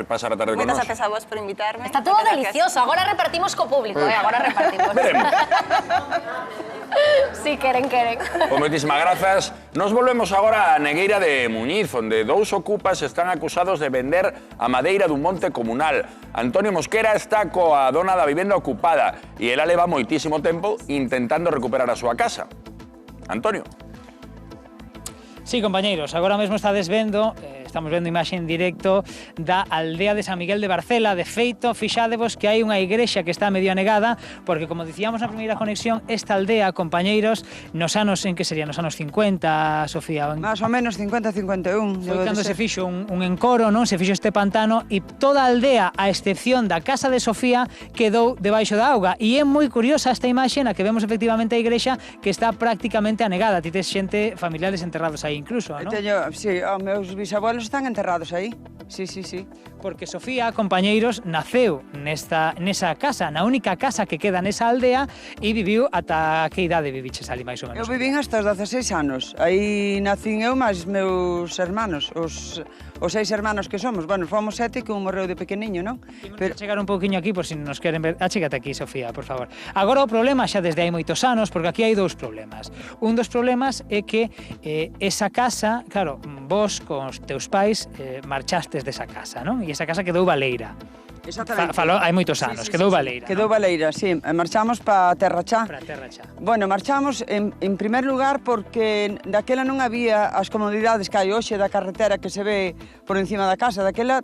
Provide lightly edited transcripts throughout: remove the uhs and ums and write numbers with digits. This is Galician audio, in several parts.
pasar a tarde con Moitas nós. gracias a vos por invitarme. Está todo delicioso. Agora repartimos co público, agora repartimos. Veremos. Si queren. Pois moitísimas grazas. Nos volvemos agora a Negueira de Muñiz, onde dous ocupas están acusados de vender a madeira dun monte comunal. Antonio Mosquera está coa dona da vivenda ocupada e ela leva moitísimo tempo intentando recuperar a súa casa. Antonio. Sí, compañeiros, agora mesmo estades vendo, estamos vendo imaxe en directo da aldea de San Miguel de Barcela. De feito, fixádevos que hai unha igrexa que está medio anegada, porque, como dicíamos na primeira conexión, esta aldea, compañeiros, nos anos, en que sería, nos anos 50, Sofía? Más ou menos 50-51. Foi cando se fixo un encoro, non? Se fixo este pantano e toda a aldea, a excepción da casa de Sofía, quedou debaixo da auga. E é moi curiosa esta imaxe na que vemos efectivamente a igrexa que está prácticamente anegada. Ti tes xente, familiares enterrados aí incluso, non? Sí, os meus bisabuelos están enterrados aí. Sí. Porque Sofía, compañeiros, naceu nesa casa, na única casa que queda nesa aldea, e viviu ata que idade viviches ali, máis ou menos? Eu vivín hasta os 16 anos. Aí nacín eu máis meus hermanos, os 6 hermanos que somos. Bueno, fomos 7 que un morreu de pequeniño, non? Pero chegar un pouquiño aquí por si nos queren ver. Achégate aquí, Sofía, por favor. Agora o problema xa desde hai moitos anos, porque aquí hai dous problemas. Un dos problemas é que esa casa, claro, vos con os teus pais marchastes desa casa, non? E esa casa quedou baleira. Exactamente. Hai moitos anos, quedou baleira. Quedou baleira, sí. Marchamos para Terra Chá. Para Terra Chá. Bueno, marchamos en primer lugar porque daquela non había as comodidades que hai hoxe da carretera que se ve por encima da casa. Daquela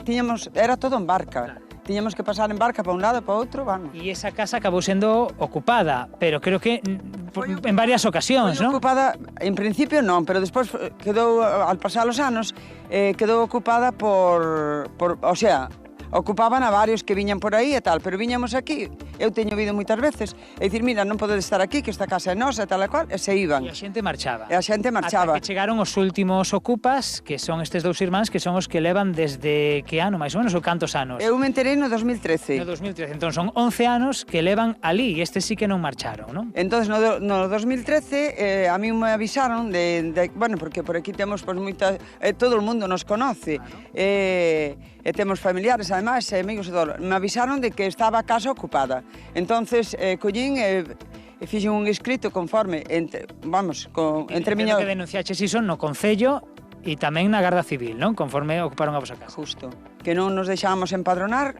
era todo en barca. Claro. Tiñamos que pasar en barca para un lado e para outro, vamos. E esa casa acabou sendo ocupada, pero creo que en varias ocasións, non? Ocupada, en principio non, pero despois quedou, al pasar os anos, quedou ocupada o sea, ocupaban a varios que viñan por aí e tal, pero viñamos aquí, eu teño vido moitas veces, e dicir, mira, non podedes estar aquí, que esta casa é nosa, e tal e cual, e se iban. E a xente marchaba. Ata que chegaron os últimos ocupas, que son estes dous irmáns, que son os que levan desde que ano, máis ou menos, ou cantos anos? Eu me enterei no 2013. No 2013, entón son 11 anos que levan ali, e estes sí que non marcharon, non? Entón, no 2013, a mí me avisaron bueno, porque por aquí temos pues, todo o mundo nos conoce, claro. E temos familiares, además, amigos e todo. Me avisaron de que estaba a casa ocupada. Entonces, collín e fixen un escrito conforme, entre miña... Que denunciaches iso no Concello e tamén na Garda Civil, non? Conforme ocuparon a vosa casa. Justo. Que non nos deixábamos empadronar,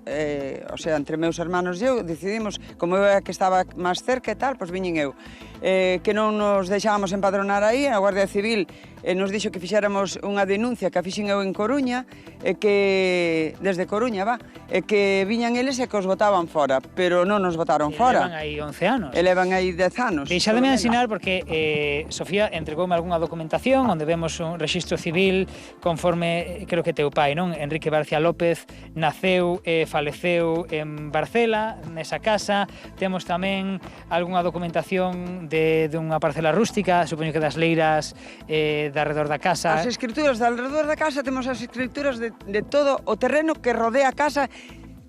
o sea, entre meus hermanos e eu, decidimos, como eu que estaba máis cerca e tal, pois viñen eu. Que non nos deixábamos empadronar aí, a Guardia Civil nos dixo que fixéramos unha denuncia que a fixen eu en Coruña, desde Coruña, que viñan eles e que os botaban fora, pero non nos botaron fora. Elevan aí 11 anos. Elevan aí 10 anos. Deixademe ensinar, porque Sofía entregoume algunha documentación onde vemos un rexistro civil conforme, creo que teu pai, non? Enrique Barcia López naceu e faleceu en Barcela, nesa casa. Temos tamén algunha documentación dunha parcela rústica, supoño que das leiras de alrededor da casa. As escrituras de alrededor da casa, temos as escrituras de todo o terreno que rodea a casa,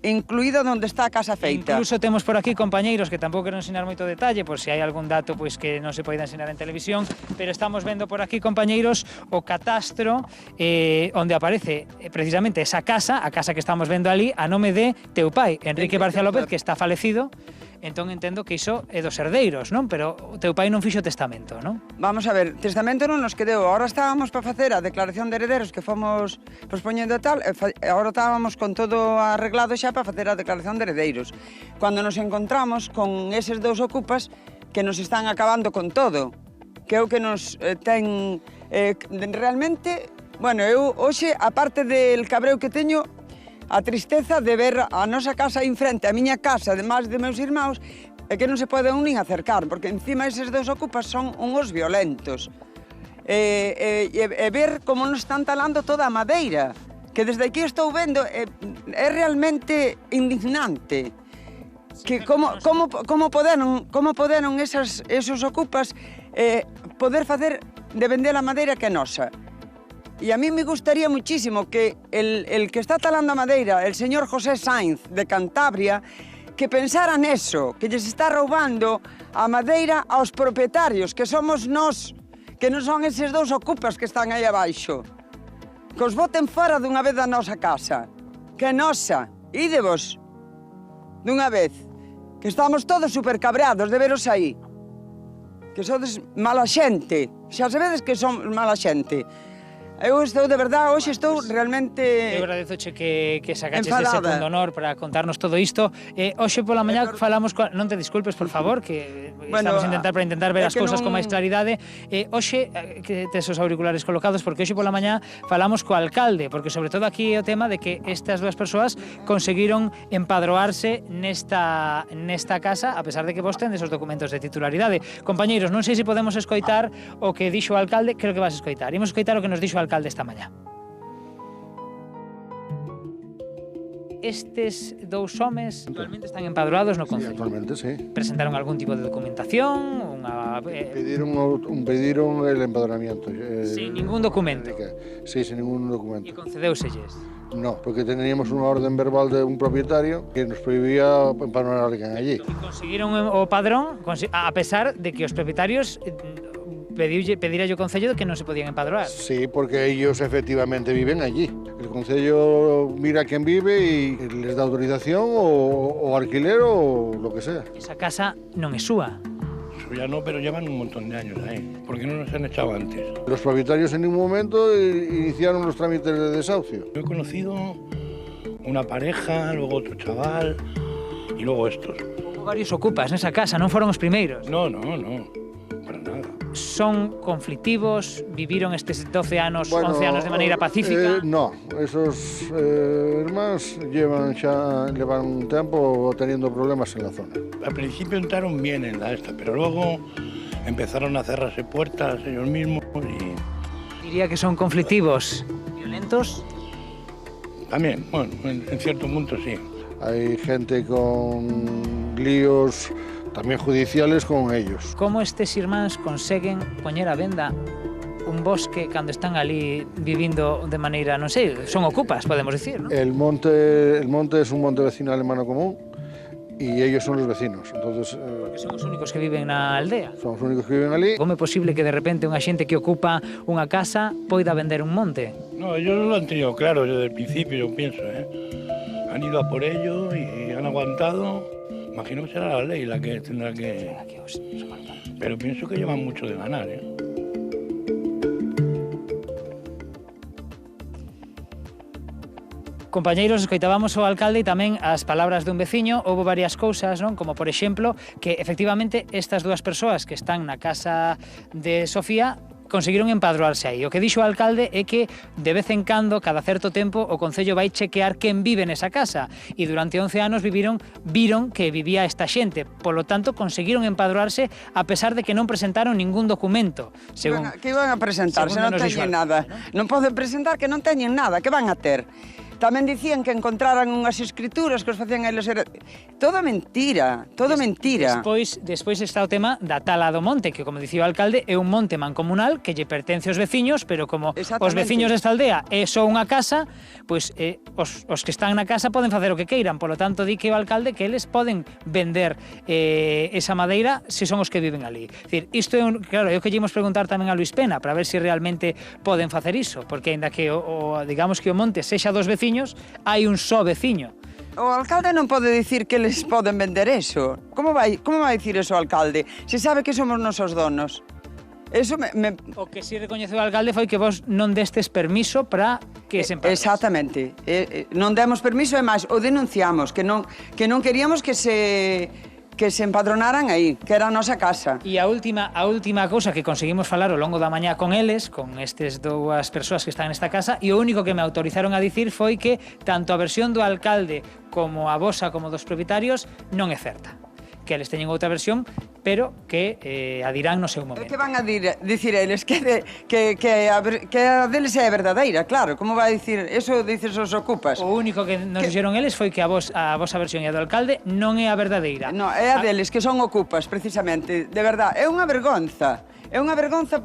incluído onde está a casa feita. Incluso temos por aquí compañeiros que tampouco quero ensinar moito detalle, por se hai algún dato pois que non se poida ensinar en televisión, pero estamos vendo por aquí, compañeiros, o catastro onde aparece precisamente esa casa, a casa que estamos vendo ali, a nome de teu pai, Enrique Barcia López, que está falecido. Entón entendo que iso é dos herdeiros, non? Pero o teu pai non fixo testamento, non? Vamos a ver, testamento non nos quedou. Ahora estábamos para facer a declaración de herederos que fomos pospoñendo e tal, agora estábamos con todo arreglado xa para facer a declaración de herederos. Cando nos encontramos con eses dous ocupas que nos están acabando con todo, que é o que nos ten realmente... Bueno, eu hoxe, aparte del cabreo que teño, a tristeza de ver a nosa casa enfrente, a miña casa, además de meus irmãos, é que non se pode nin acercar, porque encima eses dous ocupas son uns violentos. E ver como nos están talando toda a madeira, que desde aquí estou vendo, é realmente indignante. Que como poderon esos ocupas poder facer de vender a madeira que é nosa. E a mí me gustaría muchísimo que el que está talando a madeira, el señor José Sainz de Cantabria, que pensara neso, que lles está roubando a madeira aos propietarios, que somos nós, que non son eses dous ocupas que están aí abaixo. Que os boten fora dunha vez da nosa casa. Que que nosa, ídevos, dunha vez, que estamos todos super cabreados de veros aí. Que sodes mala xente, xa sabedes que son mala xente. Eu estou, de verdade, hoxe estou realmente Eu agradezoche que sacaches ese enfadada. punto honor para contarnos todo isto. Hoxe pola mañá falamos... Non te disculpes, por favor, que Bueno, estamos para intentar ver é as que cousas non- con máis claridade. Hoxe, que tes os auriculares colocados, porque hoxe pola mañá falamos co alcalde, porque sobre todo aquí é o tema de que estas dúas persoas conseguiron empadroarse nesta casa, a pesar de que vos tendes os documentos de titularidade. Compañeiros, non sei se podemos escoitar o que dixo o alcalde, creo que vas a escoitar. Imos escoitar o que nos dixo o alcalde esta mañá. Estes dous homes actualmente están empadroados no Sí, Concello. actualmente sí. Presentaron algún tipo de documentación, Pidieron el empadronamiento. sin ningún documento. Sí, sin ningún E documento. concedeuselles. No, porque teníamos una orden verbal de un propietario que nos prohibía empadronar a alguien allí. E conseguiron o padrón, a pesar de que os propietarios pedirá o Concello de que non se podían empadroar. Sí, porque ellos efectivamente viven allí. El concello mira quién vive y les da autorización o alquiler o lo que sea. Esa casa non é súa. Ya no, pero llevan un montón de años ahí. ¿Por qué no nos han echado antes? Los propietarios en ningún momento iniciaron los trámites de desahucio. Yo he conocido una pareja, luego otro chaval y luego estos. Houve varios ocupas nesa casa, non foron os primeiros. No, para nada. Son conflictivos, viviron estes 12 anos, 11 anos de maneira pacífica. No, esos hermanos llevan un tiempo teniendo problemas en la zona. Al principio entraron bien en la esta, pero luego empezaron a cerrarse puertas ellos mismos y Diría que son conflictivos, violentos. también, bueno, en cierto punto sí. Hay gente con líos también judiciales con ellos. Como estes irmáns conseguen poñer a venda un bosque cando están ali vivindo de maneira, non sei, son ocupas, podemos dicir, non? El monte es un monte vecinal en mano común y ellos son los vecinos. Entonces, Que son os únicos que viven na aldea. son los únicos que viven allí. Como é posible que de repente unha xente que ocupa unha casa poida vender un monte? No, ellos lo han tenido claro desde el principio, yo pienso, ¿eh? Han ido a por ello y han aguantado. Imagino que será la ley la que tendrá que... Pero pienso que llevan mucho de ganar, ¿eh? Compañeiros, escoitábamos o alcalde e tamén as palabras dun veciño. Houve varias cousas, non? Como, por exemplo, que efectivamente estas dúas persoas que están na casa de Sofía conseguiron empadroarse aí. O que dixo o alcalde é que de vez en cando, cada certo tempo, o Concello vai chequear quen vive nesa casa. E durante 11 anos viron que vivía esta xente. Polo tanto, conseguiron empadroarse a pesar de que non presentaron ningún documento. Según... Que iban a presentar, se segundo non nos dixo teñen alcalde, nada. Non poden presentar que non teñen nada, que van a ter? Tamén dicían que encontraran unhas escrituras que os facían eles... Todo mentira, todo mentira. Despois está o tema da tala do monte, que, como dicía o alcalde, é un monte mancomunal que lle pertence aos veciños, pero como os veciños desta aldea é só unha casa, pois os que están na casa poden facer o que queiran. Polo tanto, di que o alcalde que eles poden vender esa madeira se son os que viven ali. Dicir, isto é claro, é o que lle imos preguntar tamén a Luis Pena para ver se realmente poden facer iso, porque aínda que digamos que o monte sexa dos veciños, hai un só veciño. O alcalde non pode dicir que les poden vender eso. Como vai dicir eso o alcalde? Se sabe que somos nosos donos. Eso O que si recoñeceu o alcalde foi que vos non destes permiso para que se empadroase. Exactamente. Non demos permiso e máis, o denunciamos, que non queríamos que se empadronaran aí, que era a nosa casa. E a última cousa que conseguimos falar ao longo da mañá con eles, con estes dúas persoas que están nesta casa, e o único que me autorizaron a dicir foi que tanto a versión do alcalde como a vosa como dos propietarios non é certa. Que eles teñen outra versión, pero que a dirán no seu momento. Que van a dicir eles que a deles é verdadeira, claro. Como vai dicir, eso dices os ocupas. O único que nos dixeron eles foi que a vosa versión e a do alcalde non é a verdadeira. No, é a deles, que son ocupas, precisamente. De verdad, é unha vergonza. É unha vergonza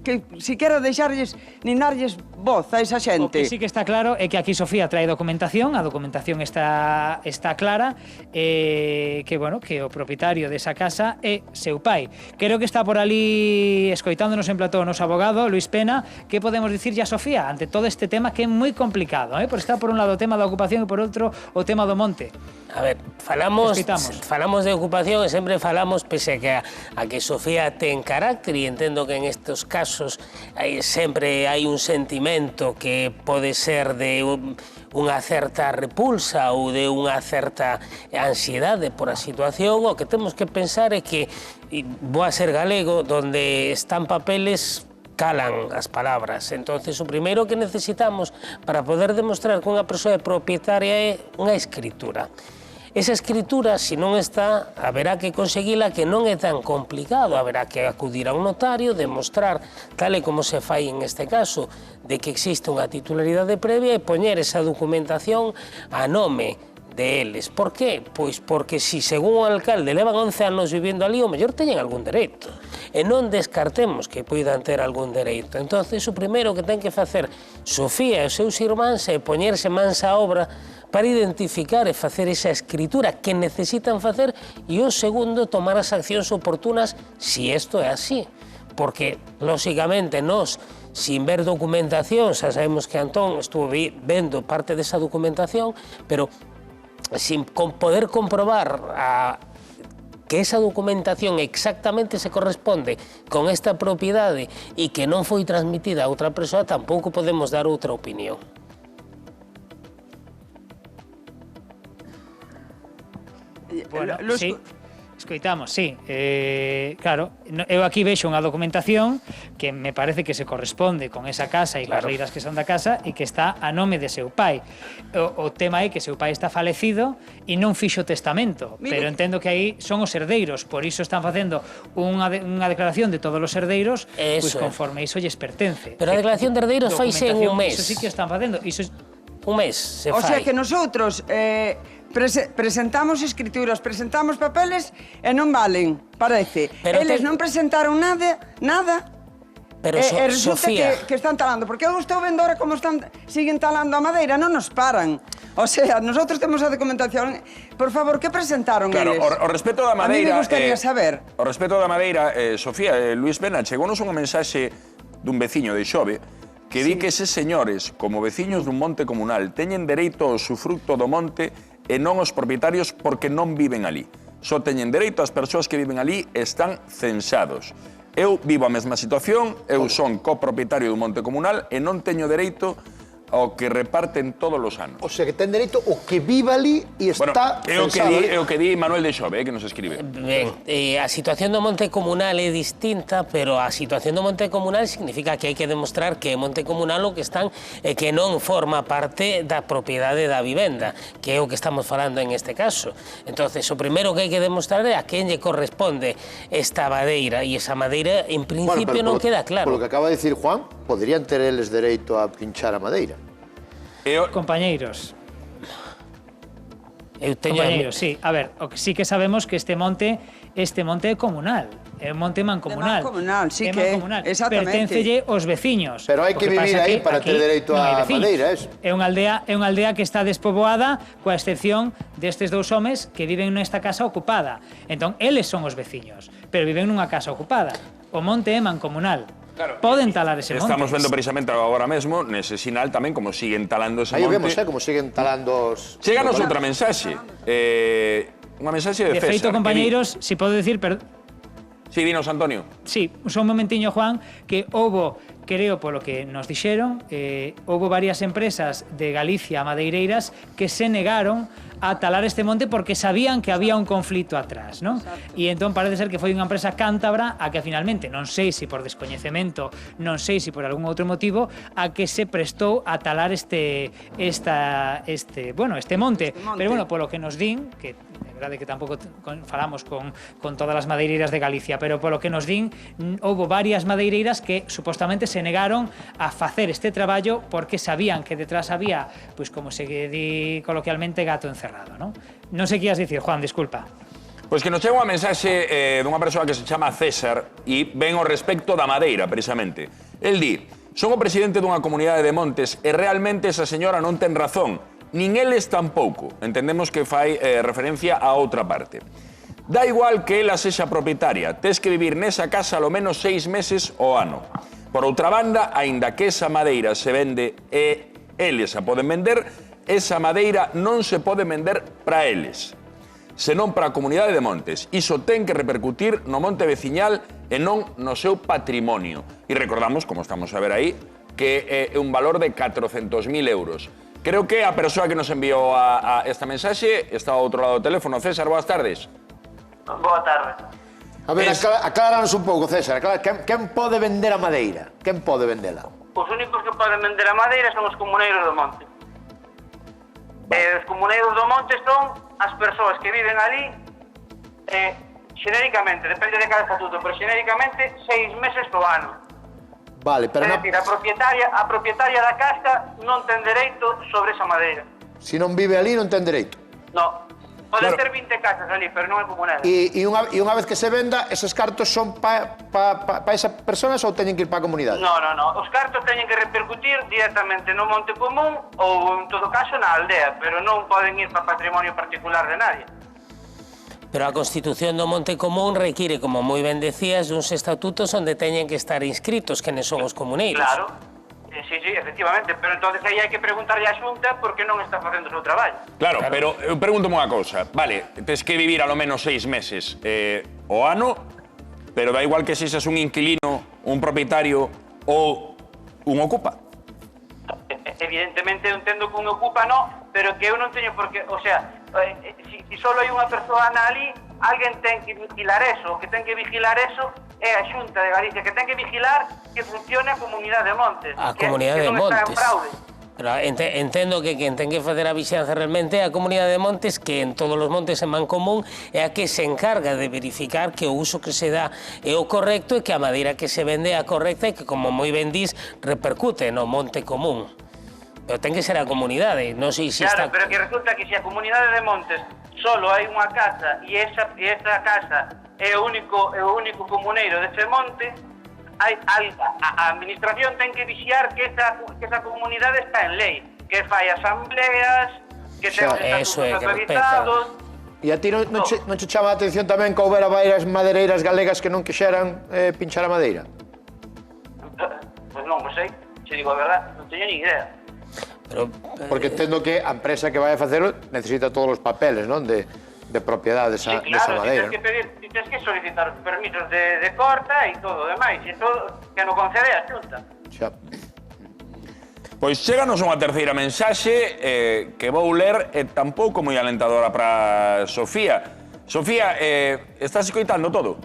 que siquiera deixarlles, nin darlles voz a esa O que xente. sí que está claro é que aquí Sofía trae documentación, a documentación está clara, que, bueno, que o propietario desa casa é seu pai. Creo que está por ali escoitándonos en plató o noso abogado, Luis Pena. Que podemos dicirlle a Sofía ante todo este tema que é moi complicado, porque está por un lado o tema da ocupación e por outro o tema do monte? A ver, falamos de ocupación e sempre falamos, pese a que Sofía ten carácter, e entendo que en estes casos sempre hai un sentimento que pode ser de unha certa repulsa ou de unha certa ansiedade por a situación. O que temos que pensar é que, vou a ser galego, donde están papeles calan as palabras. Entonces, o primeiro que necesitamos para poder demostrar que unha persoa é propietaria é unha escritura. Esa escritura, se non está, haberá que conseguila, que non é tan complicado. Haberá que acudir a un notario, demostrar, tal e como se fai en este caso, de que existe unha titularidade previa e poñer esa documentación a nome de eles. Por qué? Pois porque si, según o alcalde, levan 11 anos vivindo ali, o mellor teñen algún dereito. E non descartemos que poidan ter algún dereito. Entonces, o primeiro que ten que facer Sofía e os seus irmáns é poñerse mans á obra para identificar e facer esa escritura que necesitan facer, e o segundo, tomar as accións oportunas si isto é así. Porque, lóxicamente, nós, sin ver documentación, xa sabemos que Antón estuvo vendo parte desa documentación, pero sin poder comprobar que esa documentación exactamente se corresponde con esta propiedade e que non foi transmitida a outra persoa, tampouco podemos dar outra opinión. Bueno, sí, escoitamos, sí. Claro, eu aquí vexo unha documentación que me parece que se corresponde con esa casa e Claro. as leiras que son da casa e que está a nome de seu pai. O tema é que seu pai está falecido e non fixo testamento, Mire. pero entendo que aí son os herdeiros, por iso están facendo unha declaración de todos os herdeiros, pois Eso é. conforme iso lles pertence. Pero a declaración de herdeiros faise en un Documentación, mes. Iso sí que o están facendo. Iso Un mes se O sea fai. que nosotros presentamos escrituras, presentamos papeles e non valen, parece. Pero Eles ten- non presentaron nada, Pero, e resulta Sofía, que están talando. Porque eu estou vendo ahora como siguen talando a madeira, non nos paran. O sea, nosotros temos a documentación. Por favor, que presentaron Claro, eles? o respeto da madeira... A mí me gustaría saber. O respeto da madeira, Sofía, Luis Pena, chegounos unha mensaxe dun veciño de Xove que di que eses señores, como veciños dun monte comunal, teñen dereito ao usufructo do monte e non os propietarios porque non viven ali. Só teñen dereito as persoas que viven ali e están censados. Eu vivo a mesma situación, eu son copropietario dun monte comunal e non teño dereito ao que reparten todos os anos. O sea, que ten dereito o que viva ali e Bueno, está é o censado. que di Manuel de Xove, que nos escribe. Ben, a situación do monte comunal é distinta, pero a situación do monte comunal significa que hai que demostrar que é monte comunal o que están e que non forma parte da propiedade da vivenda, que é o que estamos falando en este caso. Entonces, o primeiro que hai que demostrar é a quen lle corresponde esta madeira, e esa madeira, en principio, non queda claro. Polo que acaba de decir Juan, poderían ter eles dereito a pinchar a madeira. compañeiros. Eu teño Compañeiros, sí. A ver, o que sí que sabemos que este monte é comunal. É un monte mancomunal. É mancomunal, sí É que é, mancomunal. exactamente. Perténcelle aos veciños. Pero hai O que vivir pasa aí para aquí ter dereito non á hai veciños. madeira, eso. É unha aldea que está despoboada, coa excepción destes dous homes que viven nesta casa ocupada. Entón, eles son os veciños, pero viven nunha casa ocupada. O monte é mancomunal. Claro, Poden talar ese monte. Estamos vendo precisamente agora mesmo nese sinal tamén como siguen talando ese Aí o monte. vemos, como siguen talando os... Cheganos outra mensaxe. Unha mensaxe de De César. feito, compañeiros, si podo decir, Sí, dinos, Antonio. Sí, só un momentiño, Juan, que houbo, creo polo que nos dixeron, houbo varias empresas de Galicia madeireiras que se negaron a talar este monte porque sabían que había un conflito atrás, ¿no? E entón parece ser que foi unha empresa cántabra a que finalmente, non sei se por descoñecemento, non sei se por algún outro motivo, a que se prestou a talar este monte. Pero bueno, polo que nos din, que é verdade que tampouco falamos con todas as madeireiras de Galicia, pero polo que nos din, houbo varias madeireiras que supostamente se negaron a facer este traballo porque sabían que detrás había, pois como se di coloquialmente, gato encerrado, non? Non sei que ibas dicir, Juan, disculpa. Pois que nos chega unha mensaxe dunha persoa que se chama César e ven ao respecto da Madeira, precisamente. El di, son o presidente dunha comunidade de montes e realmente esa señora non ten razón, nin eles tampouco. Entendemos que fai referencia a outra parte. Da igual que ela sexa propietaria, tes que vivir nesa casa ao menos 6 meses ao ano. Por outra banda, aínda que esa madeira se vende e eles a poden vender, esa madeira non se pode vender para eles, senón para a comunidade de montes. Iso ten que repercutir no monte veciñal e non no seu patrimonio. E recordamos, como estamos a ver aí, que é un valor de 400.000 euros. Creo que a persoa que nos enviou a esta mensaxe está ao outro lado do teléfono. César, boas tardes. Boa tarde. A ver, acláranos un pouco, César. Quen pode vender a madeira? Quen pode vendela? Os únicos que poden vender a madeira son os comuneiros do monte. Os comuneiros do monte son as persoas que viven ali, xenéricamente, depende de cada estatuto, pero xenéricamente 6 meses do ano. Vale, pero... É dicir, a propietaria da casa non ten dereito sobre esa madeira. Se non vive ali non ten dereito. No. Poden ter 20 casas ali, pero non é comunera. E unha vez que se venda, esos cartos son pa esas persoas ou teñen que ir pa a comunidade? No. Os cartos teñen que repercutir directamente no monte común ou, en todo caso, na aldea, pero non poden ir para patrimonio particular de nadie. Pero a Constitución do Monte Común require, como moi ben decías, uns estatutos onde teñen que estar inscritos quenes son os comuneiros. Claro. Sí, efectivamente, pero entonces aí hai que preguntarlle á Xunta por que non está facendo o seu traballo. Claro, pero eu pregúntome unha cousa. Vale, tes que vivir alo menos 6 meses o ano, pero da igual que sexas un inquilino, un propietario ou un ocupa. Evidentemente eu entendo que un ocupa no, pero que eu non teño por que... O sea, si solo hai unha persoa ali, alguén ten que vigilar eso, o que ten que vigilar eso é a Xunta de Galicia, que ten que vigilar que funcione a comunidade de montes. A comunidade de montes. Pero entendo que quen ten que facer a vixianza realmente é a comunidade de montes, que en todos os montes en Mancomún é a que se encarga de verificar que o uso que se dá é o correcto e que a madeira que se vende é a correcta e que, como moi ben dís, repercute no monte común. Pero ten que ser a comunidade, non sei se claro, está... pero que resulta que se a comunidade de montes solo hai unha casa e esa casa é o único comuneiro dese monte, a administración ten que vixiar que esa comunidade está en lei, que fai asambleas, que ten os estatutos autorizados... E a ti non che chama a atención tamén que houbera varias madeireiras galegas que non quixeran pinchar a madeira? Pois non sei, se digo a verdade, non teño ni idea. Porque entendo que a empresa que vai a facelo necesita todos os papeles, non? De propiedade desa madeira. Claro, tens que solicitar permisos de corta e todo o demais, e todo que non concede a Xunta. Xa. Pois cheganos unha terceira mensaxe que vou ler e tampouco moi alentadora para Sofía. Sofía, estás escoitando todo?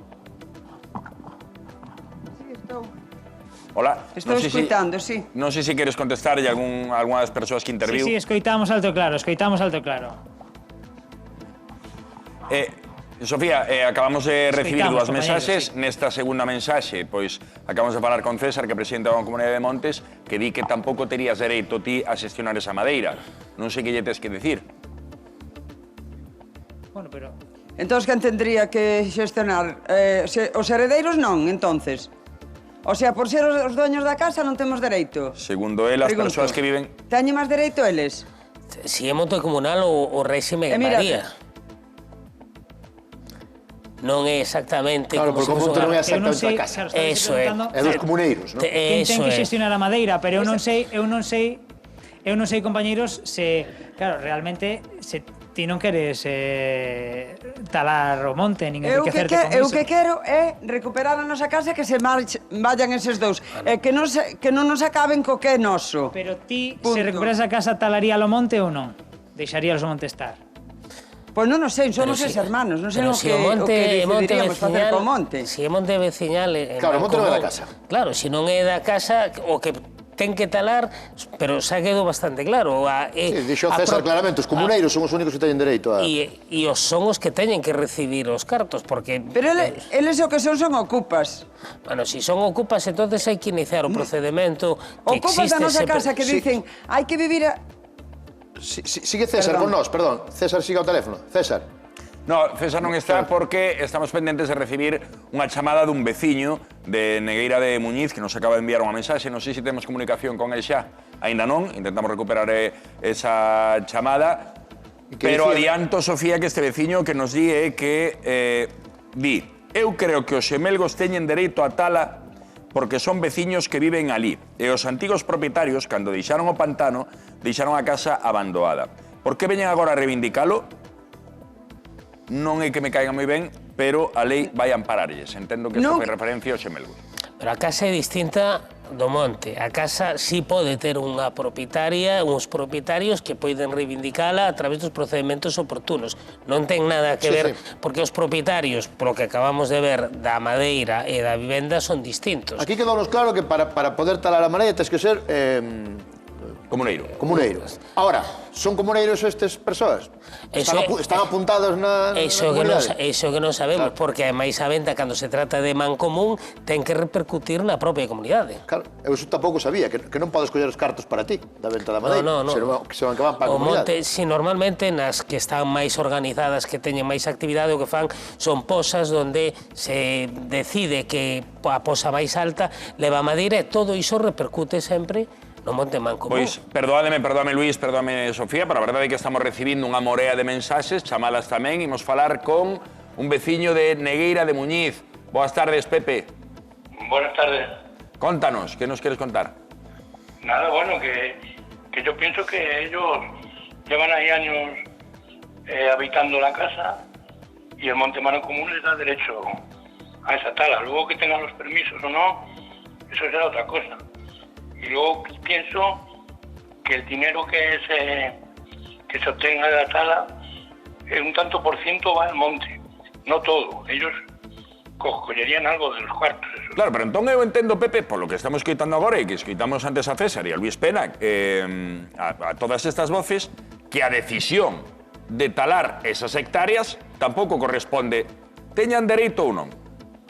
Sí, estou. Hola. Estou escoitando, sí. Non sei se queres contestarlle a algunha das persoas que interviu. Sí, escoitamos alto claro, Sofía, acabamos de recibir dúas mensaxes. Sí. Nesta segunda mensaxe, pois, acabamos de falar con César, que é presidente da Comunidade de Montes, que di que tampouco terías dereito ti a xestionar esa madeira. Non sei que lle tes que decir. Bueno, pero... Entón, quen tendría que xestionar? Os heredeiros non, entonces. O sea, por ser os dueños da casa non temos dereito. Segundo el, as persoas que viven... Teñen máis dereito eles? Si é monte comunal o réxime varía. Non é exactamente... Claro, porque o monte non é exactamente a casa. Eso é. É dos comuneiros, non? Quen ten que xestionar a madeira, pero eu non sei, compañeiros, se, claro, realmente, se ti non queres talar o monte, nin enriquecerte con iso. Eu que quero é recuperar a nosa casa, que se vayan eses dous, que non nos acaben co que é noso. Pero ti, se recuperas a casa, talaría o monte ou non? Deixarías o monte estar? Pois non o sei, somos seis hermanos, non sei o que decidiríamos facer co monte. Se é monte veciñal... Claro, o monte non é da casa. Claro, se non é da casa, o que ten que talar, pero xa quedou bastante claro. Sí, dixo César claramente, os comuneiros son os únicos que teñen dereito a... E os son os que teñen que recibir os cartos, porque... Pero eles o que son ocupas. Bueno, se son ocupas, entonces hai que iniciar o procedimento que existe... Ocupas da nosa casa que dicen, hai que vivir... Sigue César con nós, perdón. César sigue ao teléfono. César. No, César non está porque estamos pendentes de recibir unha chamada dun veciño de Negueira de Muñiz que nos acaba de enviar unha mensaxe. Non sei se temos comunicación con el xa. Aínda non, intentamos recuperar esa chamada. Pero adianto, Sofía, que este veciño que nos di é que di: eu creo que os xemelgos teñen dereito a tala porque son veciños que viven ali. E os antigos propietarios, cando deixaron o pantano, deixaron a casa abandonada. Por que veñen agora a reivindicalo? Non é que me caiga moi ben, pero a lei vai ampararlles. Entendo que isto fai referencia aos xemelgos. Pero a casa é distinta do monte. A casa sí pode ter unha propietaria, uns propietarios que poden reivindicala a través dos procedimentos oportunos. Non ten nada que ver, porque os propietarios, polo que acabamos de ver, da madeira e da vivenda son distintos. Aquí quedounos claro que para poder talar a madeira tens que ser... Comuneiro. Comuneiro. Ahora, son comuneiros estas persoas? Están apuntados na comunidade? Iso que non sabemos, porque ademais a venta, cando se trata de man común, ten que repercutir na propia comunidade. Claro, eu iso tampouco sabía, que non podes coller os cartos para ti, da venta da madeira. No. Senón que van para a comunidade. Si normalmente nas que están máis organizadas, que teñen máis actividade, o que fan son posas onde se decide que a posa máis alta leva a madeira e todo iso repercute sempre no monte man común. Pois, perdóame Luís, perdóame Sofía, pero a verdade é que estamos recibindo unha morea de mensaxes, chamadas tamén, imos falar con un veciño de Negueira de Muñiz. Boas tardes, Pepe. Buenas tardes. Contanos, que nos queres contar? Nada, bueno, que yo pienso que ellos llevan ahí años habitando la casa y el monte man común les da derecho a esa tala. Luego que tengan los permisos o no, eso será otra cosa. Y luego pienso que el dinero que se obtenga de la tala, un tanto por ciento va al monte, no todo. Ellos collerían algo de los cuartos. Eso. Claro, pero entón eu entendo, Pepe, por lo que estamos escoitando agora e que escoitamos antes a César e a Luís Pena, a todas estas voces, que a decisión de talar esas hectáreas tampouco corresponde, teñan dereito ou non,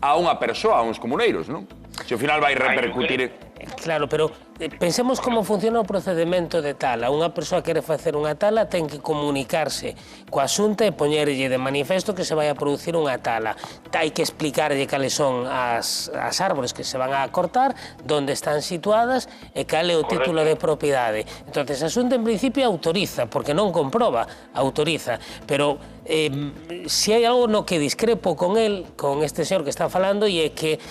a unha persoa, a uns comuneiros, non? Se ao final vai repercutir... Claro, pero pensemos como funciona o procedimento de tala. Unha persoa quere facer unha tala, ten que comunicarse coa Xunta e poñerlle de manifesto que se vai a producir unha tala. Hai que explicarlle cales son as árbores que se van a cortar, onde están situadas e cal é o título de propiedade. Entonces, a Xunta en principio autoriza, porque non comproba, autoriza, pero si hai algo no que discrepo con este señor que está falando, e é que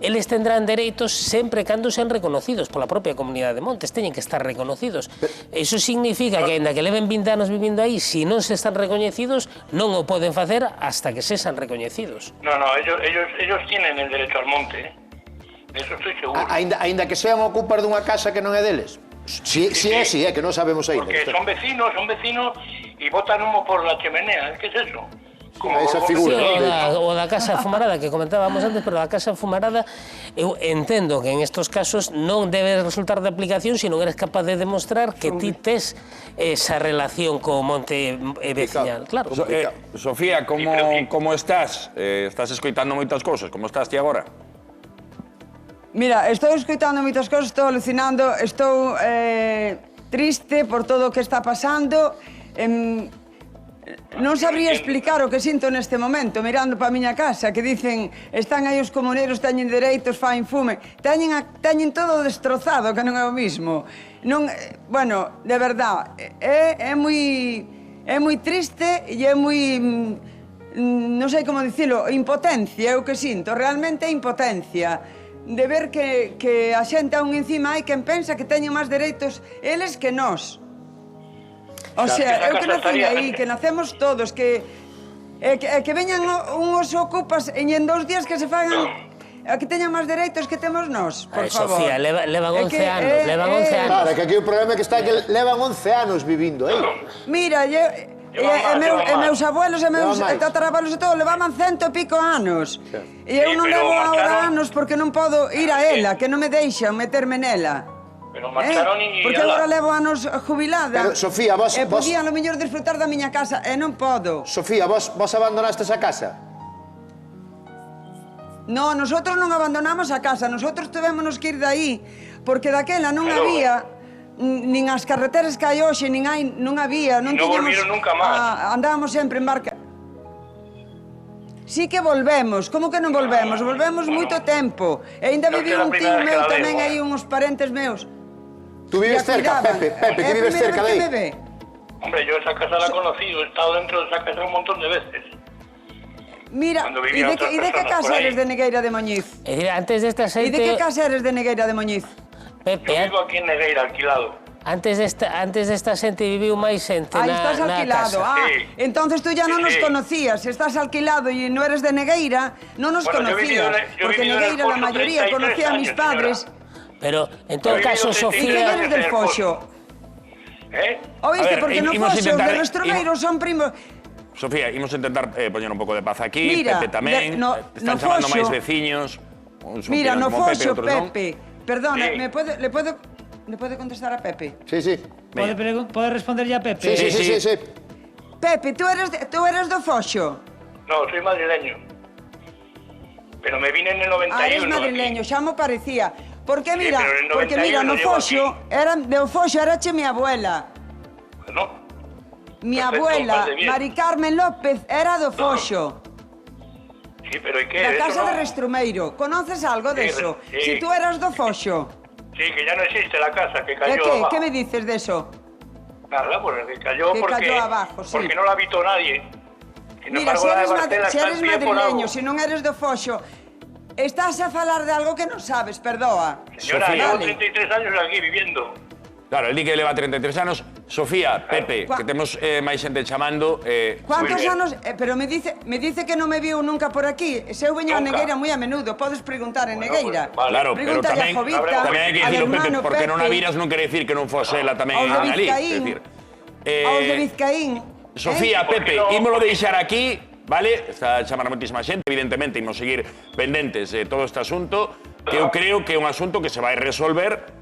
eles tendrán dereitos sempre cando sean reconocidos pola propia comunidade de Montes, teñen que estar reconocidos. Iso significa que, ainda que leven 20 anos vivindo aí, se non se están recoñecidos, non o poden facer hasta que se sean recoñecidos. No, ellos tienen el derecho al monte, de eso estoy seguro. Ainda que sean ocupas dunha casa que non é deles? Sí, que non sabemos aí. Porque son vecinos y botan humo por la chimenea, ¿qué es eso? Como esa figura, o da casa fumarada que comentábamos antes, pero da casa fumarada eu entendo que en estos casos non debe resultar de aplicación se non eres capaz de demostrar que ti tes esa relación co monte veciñal. Claro. Sofía, como estás? Estás escoitando moitas cousas, como estás ti agora? Mira, estou escoitando moitas cousas, estou alucinando, estou triste por todo o que está pasando. Non sabría explicar o que sinto neste momento, mirando para a miña casa, que dicen, están aí os comuneiros, teñen dereitos, faen fume. Teñen todo destrozado, que non é o mismo. Bueno, de verdad, é moi triste e é moi... non sei como dicilo, impotencia, é o que sinto, realmente é impotencia. De ver que a xente aún encima hai quen pensa que teñen máis dereitos eles que nós. O sea, eu que nacen aí, que nacemos todos, que veñan uns ocupas e en 2 días que se fagan, que teñan máis dereitos que temos nós, por favor. Sofía, levan 11 anos, levan 11 anos. Claro, que aquí o problema é que está que levan 11 anos vivindo aí. Mira, meus abuelos e meus tatarabuelos e todo levaban 100 e pico anos. E eu non levo agora anos porque non podo ir a ela, que non me deixan meterme nela. Pero marcharon e... Porque agora levo anos jubilada. Pero, Sofía, vos... podía, a lo mellor, disfrutar da miña casa, e non podo. Sofía, vos abandonastes a casa? No, nosotros non abandonamos a casa, nosotros tuvémonos que ir de aí, porque daquela non había... nin as carreteras que hai hoxe, non había, non tiñamos... volvieron nunca máis. Andábamos sempre en barca. Sí que volvemos, como que non volvemos? Volvemos moito tempo. E ainda viví un tío meu tamén aí, uns parentes meus. Tú vives cerca, Pepe, que vives cerca de ahí. Hombre, yo esa casa la he conocido, he estado dentro de esa casa un montón de veces. Mira, ¿y de qué casa eres de Negueira de Moñiz? Antes de esta ¿Y xente... de qué casa eres de Negueira de Moñiz? Pepe, Yo vivo aquí en Negueira, alquilado. antes desta xente viviu máis xente Ahí na estás alquilado. casa. Sí. Entonces tú ya no nos Sí. conocías. Si estás alquilado y no eres de Negueira, no nos Bueno, yo he vivido conocías. yo he Porque vivido en el Negueira la Foxo mayoría 33 conocía a mis años, padres. Pero, en todo Yo he caso, vivido ¿Y quién Sofía... eres del Foxo? ¿Eh? Oíste, A ver, porque no imos Foxo, intentar- de Restroveiros son primos. Sofía, imos intentar poñer un pouco de paz aquí, Mira, Pepe tamén, no están chamando Foxo- máis veciños. Uns Mira, opinan no como Foxo, outros non. Pepe. Perdona, Sí. ¿le puede contestar a Pepe? Sí, sí. Pode responder ya Pepe? Sí. Pepe, tú eres do Foxo? No, soy madrileño. Pero me vine en el 91. Eres madrileño, xa mo parecía. Porque Sí, mira, pero en el porque mira, 91 no llevo Foxo, do Foxo erache mi abuela. Bueno, Mi perfecto, abuela, vale, bien. Mari Carmen López, era do Foxo. Sí, pero ¿y qué? Da Eso casa no- de Restrumeiro. ¿Conoces algo de Sí, eso? sí. Si tú eras do Foxo. Sí, que ya no existe la casa, que ¿De cayó qué? abajo. ¿Qué me dices de eso? Nada, pues que cayó Que porque, cayó abajo, sí. porque no la habitó nadie. Sin Mira, embargo, si la de eres, Bartela si está eres en pie por madrileño, algo. si non eres do Foxo, estás a falar de algo que non sabes, perdoa. Señora, Sofía. llevo Vale. 33 años aquí viviendo. Claro, el di que leva 33 anos. Sofía, Pepe, Cua- que temos máis xente chamando. ¿Cuántos bien. anos? Pero me dice que non me viu nunca por aquí. Se eu veño a Nunca. Negueira moi a menudo, podes preguntar en Bueno, Negueira. pues, vale. Claro, pero Pregúntale tamén, a Jovita, tamén hai que al dicirlo, Pepe, hermano porque non a Pepe, viras non quere decir que non fose ela tamén aos de ali. Vizcaín, aos de Vizcaín. Sofía, ¿Por Pepe, qué no? ímolo deixar aquí, vale? Está chamando moitísima xente, evidentemente, imos seguir pendentes de todo este asunto, que eu creo que é un asunto que se vai resolver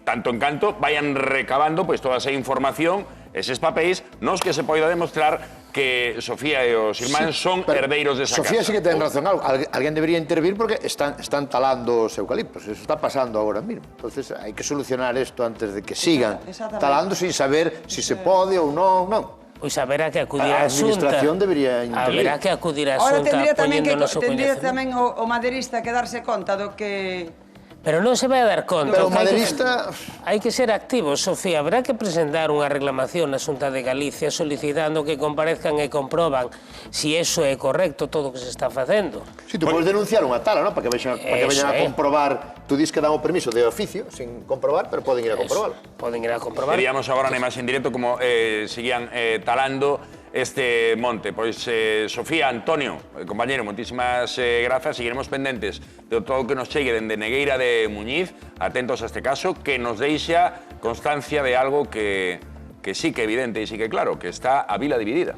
tanto en canto vayan recabando pois toda esa información, eses papéis, nos que se poida demostrar que Sofía e os irmáns son Pero herdeiros desa Sofía casa. sí que ten razón. Alguén debería intervir porque están talando os eucaliptos. Eso está pasando ahora mismo. Entonces hai que solucionar isto antes de que sigan Exactamente. talando sin saber si se pode ou non. Pois haberá que acudir A á Xunta. administración debería intervir. Haberá que acudir á Ahora Xunta tendría tamén poñéndonos o tendría coñecemento. tamén o maderista que darse conta do que Pero non se vai a dar conta. Pero o que hai que- maderista... Hai que ser activos, Sofía. Habrá que presentar unha reclamación na Xunta de Galicia solicitando que comparezcan e comproban si eso é correcto todo o que se está facendo. Si, tú podes denunciar unha tala, ¿no? Para que veñan a comprobar. Tú dis que dan o permiso de oficio, sin comprobar, pero poden ir a comprobarlo. Poden ir a comprobar. Veríamos agora na imaxe en directo como seguían talando este monte. Pois, Sofía, Antonio, compañero, moitísimas grazas. Seguiremos pendentes de todo o que nos chegue dende Negueira de Muñiz, atentos a este caso, que nos deixa constancia de algo que sí que é evidente e sí que é claro, que está a vila dividida.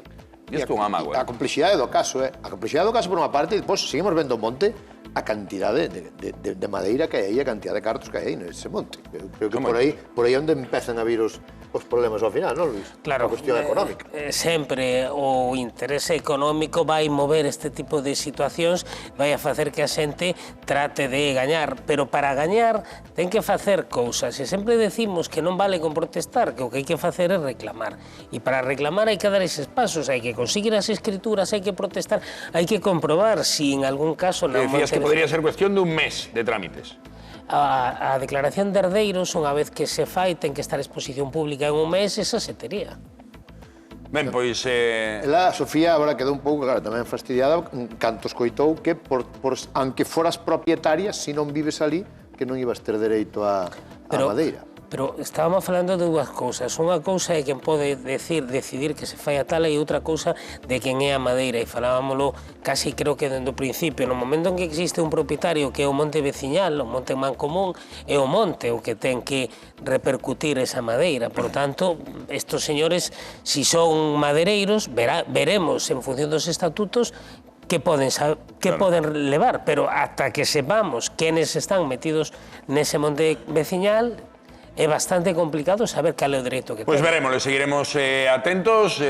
E isto é un amago. A complexidade do caso, A complexidade do caso por unha parte, e depois seguimos vendo o monte a cantidade de madeira que hai aí, a cantidade de cartos que hai aí nese monte. Eu creo que por aí onde empezan a vir os problemas ao final, non, Luis? Claro, a cuestión económica. Sempre o interese económico vai mover este tipo de situacións, vai a facer que a xente trate de gañar, pero para gañar ten que facer cousas, e sempre decimos que non vale con protestar, que o que hai que facer é reclamar, e para reclamar hai que dar eses pasos, hai que conseguir as escrituras, hai que protestar, hai que comprobar si en algún caso... Que decías que podría ser cuestión de un mes de trámites. A declaración de herdeiros, unha vez que se fai, ten que estar a exposición pública en un mes, esa se tería. Ben, pois... Ela, Sofía, agora quedou un pouco, claro, tamén fastidiada, canto escoitou que, aunque foras propietaria, se non vives ali, que non ibas ter dereito a madeira. Pero estábamos falando de dúas cousas. Unha cousa é quen pode decidir que se fai a tala, e outra cousa de quen é a madeira. E falábamoslo casi creo que dende o principio. No momento en que existe un propietario que é o monte veciñal, o monte mancomún, é o monte o que ten que repercutir esa madeira. Por tanto, estos señores, si son madeireiros, veremos en función dos estatutos que poden levar, pero ata que sepamos quenes están metidos nese monte veciñal, é bastante complicado saber cal é o dereito que ten. Pois veremos, seguiremos atentos.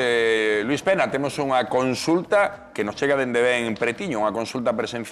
Luis Pena, temos unha consulta que nos chega dende ben pretiño, unha consulta presencial.